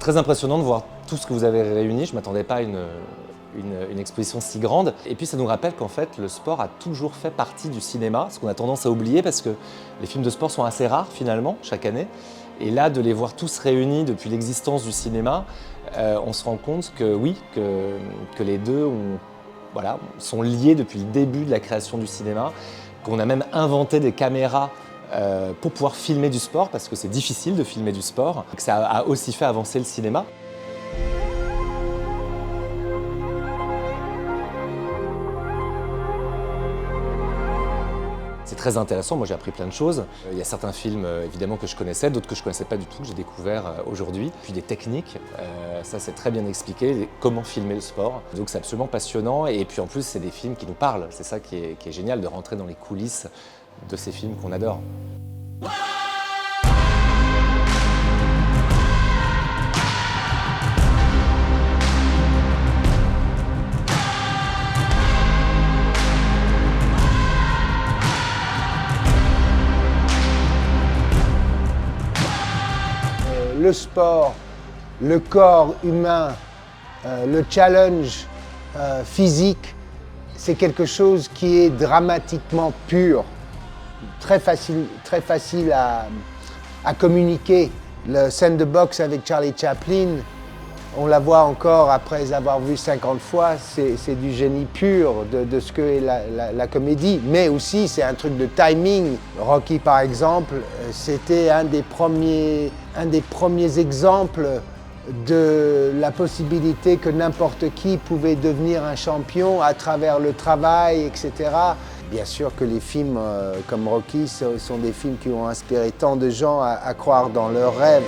très impressionnant de voir tout ce que vous avez réuni. Je ne m'attendais pas à une exposition si grande. Et puis ça nous rappelle qu'en fait, le sport a toujours fait partie du cinéma, ce qu'on a tendance à oublier parce que les films de sport sont assez rares finalement, chaque année. Et là, de les voir tous réunis depuis l'existence du cinéma, on se rend compte que oui, que les deux sont liés depuis le début de la création du cinéma, qu'on a même inventé des caméras pour pouvoir filmer du sport, parce que c'est difficile de filmer du sport, que ça a aussi fait avancer le cinéma. C'est très intéressant, moi j'ai appris plein de choses. Il y a certains films évidemment que je connaissais, d'autres que je ne connaissais pas du tout, que j'ai découvert aujourd'hui. Puis des techniques, ça c'est très bien expliqué, comment filmer le sport. Donc c'est absolument passionnant et puis en plus c'est des films qui nous parlent. C'est ça qui est génial, de rentrer dans les coulisses de ces films qu'on adore. Le sport, le corps humain, le challenge physique, c'est quelque chose qui est dramatiquement pur, très facile à communiquer. La scène de boxe avec Charlie Chaplin, on la voit encore après avoir vu 50 fois, c'est du génie pur de ce qu'est la comédie. Mais aussi, c'est un truc de timing. Rocky, par exemple, c'était un des premiers exemples de la possibilité que n'importe qui pouvait devenir un champion à travers le travail, etc. Bien sûr que les films comme Rocky sont des films qui ont inspiré tant de gens à croire dans leurs rêves.